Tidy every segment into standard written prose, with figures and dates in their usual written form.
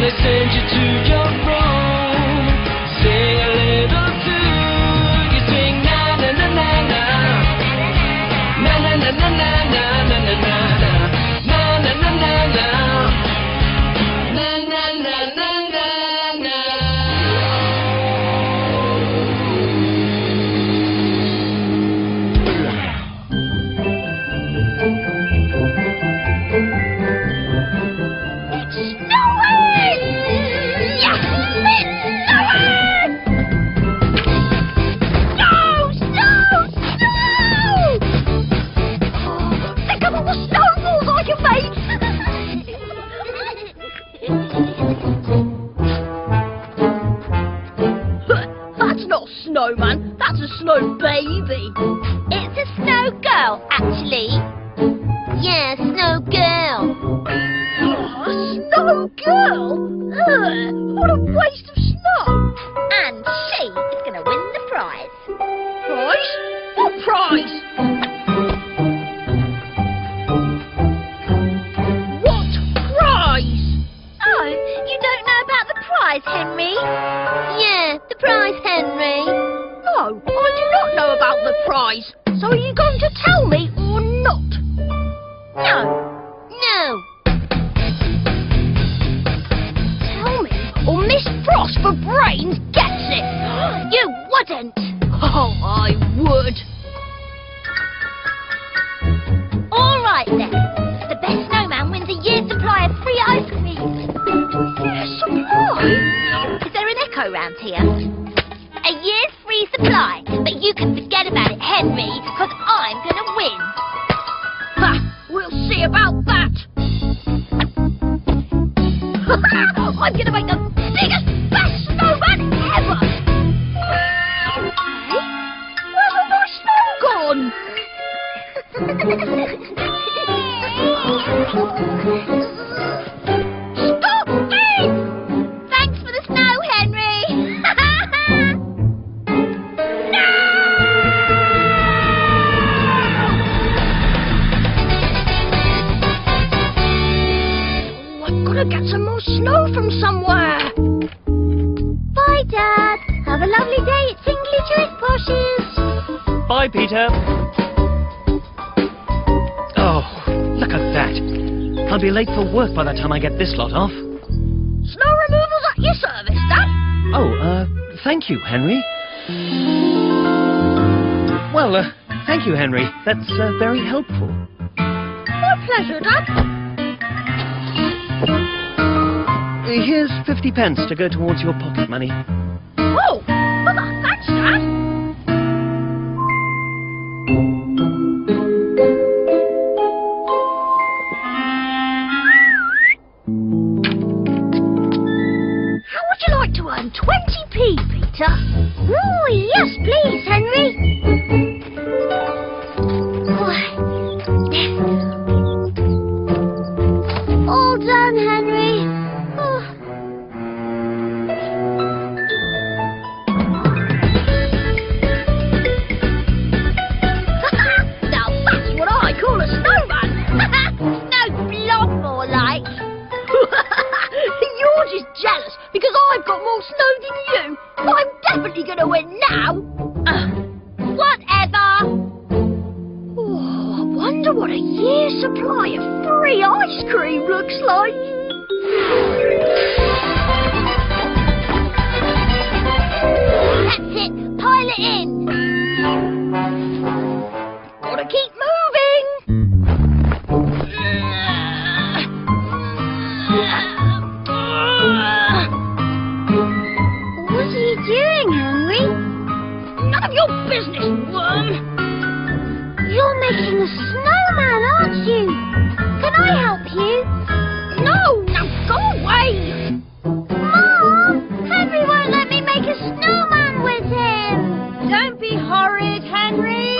they send you to your room. Sing a little tune. You sing na na na na na. Na na na na na na na na na. Na na na na na. Na na na na na na. That's not a snowman, that's a snow baby. It's a snow girl, actually. Yeah, snow girl. Oh, a snow girl? Ugh, what a waste of snow. And she is going to win the prize. Prize? What prize? What prize? Oh, you don't know about the prize, Henry? Yeah, the prize, Henry. No, I do not know about the prize. So are you going to tell me or not? No. No. Tell me, or Miss Frost for brains gets it. You wouldn't. Oh, I would. All right, then. The best snowman wins a year's supply of free ice cream. Yes, supply. Is there an echo round here? A year's free supply. But you can forget about it, Henry, because I'm going to win. Ha! We'll see about that. I'm going to make the biggest, best snowman ever. Hey, where's all my snow gone? Stop thief! Thanks for the snow, Henry. I've got to get some more snow from somewhere. Bye, Dad. Have a lovely day at Tingly Twist Poshes. Bye, Peter. Oh, look at that. I'll be late for work by the time I get this lot off. Snow removal's at your service, Dad. Oh, thank you, Henry. Well, thank you, Henry. That's very helpful. My pleasure, Dad. Here's 50 pence to go towards your pocket money. Oh, thanks, Dad. How would you like to earn 20p, Peter? Oh, yes, please, Henry. All done, Henry. Oh. Now that's what I call a snowman. No blob, more like. Yours is jealous because I've got more snow than you. I'm definitely going to win now. Whatever. Oh, I wonder what a year's supply of free ice cream looks like. That's it. Pile it in. Gotta keep moving. What are you doing, Henry? None of your business, worm. You're making a snowman, aren't you? Can I help you? No, now go away. Mom, Henry won't let me make a snowman with him. Don't be horrid, Henry.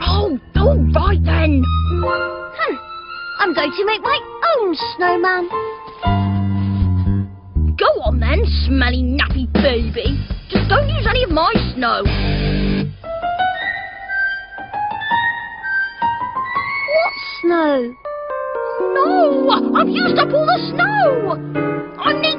Oh, all right then. I'm going to make my own snowman. Go on then, smelly nappy baby. Just don't use any of my snow. What snow? No, I've used up all the snow. I need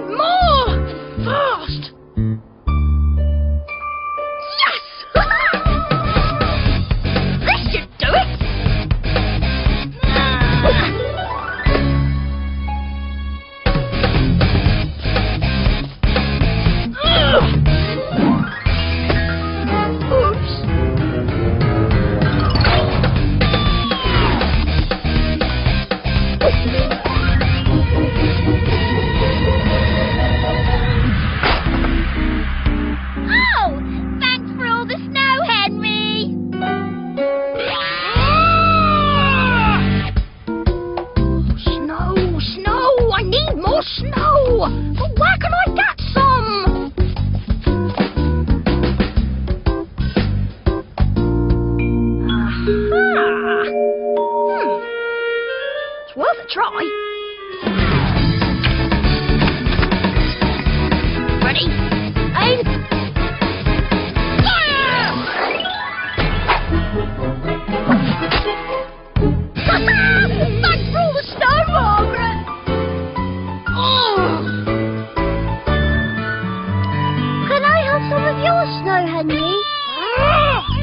Ready? Aim. Fire! Thanks for all the snow, Margaret. Oh. Can I have some of your snow, Henry?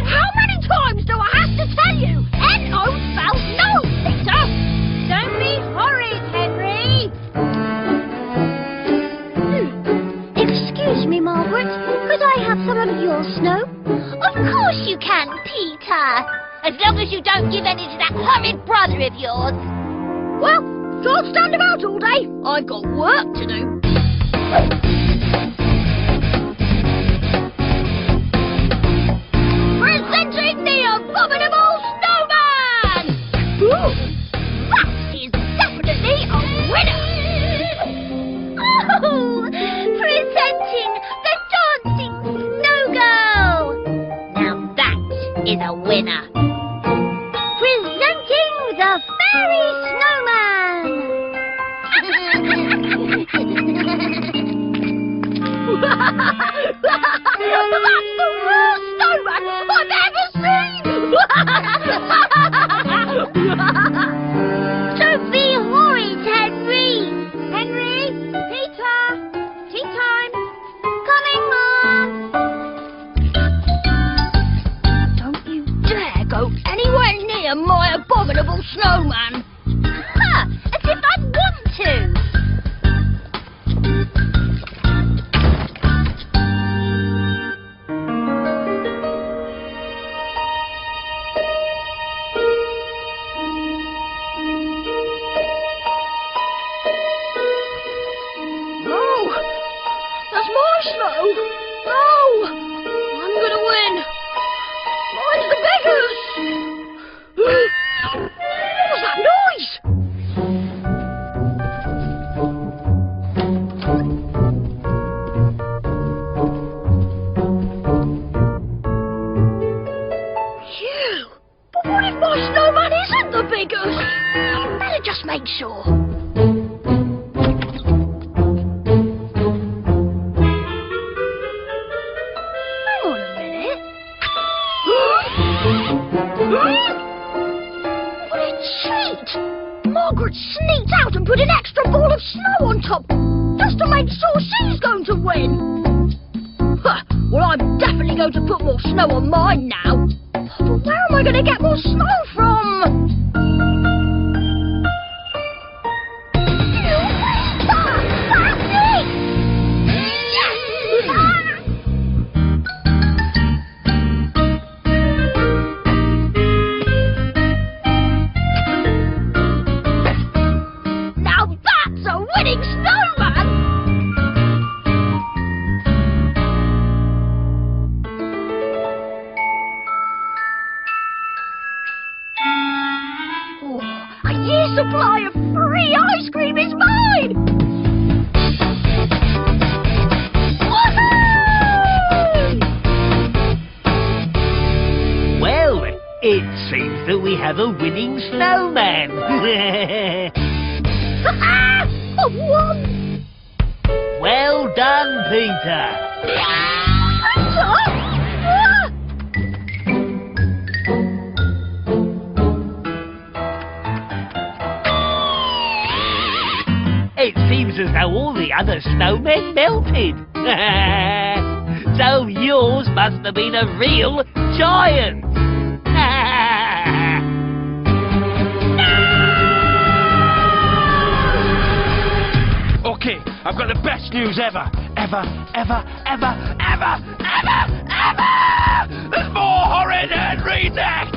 How many times do I have to tell you? N-O spells no, Victor. Don't be horrid, Henry. Excuse me, Margaret. Could I have some of your snow? Of course you can, Peter. As long as you don't give any to that horrid brother of yours. Well, can't stand about all day. I've got work to do. Presenting the abominable snowman! Ooh, that is definitely a winner! Oh, presenting the dancing snow girl. Now that is a winner. Presenting the fairy snowman. That's the worst snowman I've ever seen! Don't be horrid, Henry. Henry, Peter, tea time. Coming, Mom. Don't you dare go anywhere near my abominable snowman! Ha! As if I'd want to. No! That's my snow! No! I'm gonna win! Mine's the biggest! What was that noise? Phew! But what if my snowman isn't the biggest? Better just make sure. Hang on a minute. What a cheat! Margaret sneaked out and put an extra ball of snow on top, just to make sure she's going to win. Huh, well, I'm definitely going to put more snow on mine now. But where am I going to get more snow from? That's it! Yes! Now that's a winning snowman! Oh, a year's supply of free ice cream is mine! Woohoo! Well, it seems that we have a winning snowman. I won! Well done, Peter. It seems as though all the other snowmen melted. So yours must have been a real giant. Okay, I've got the best news ever. There's more Horrid Henry next!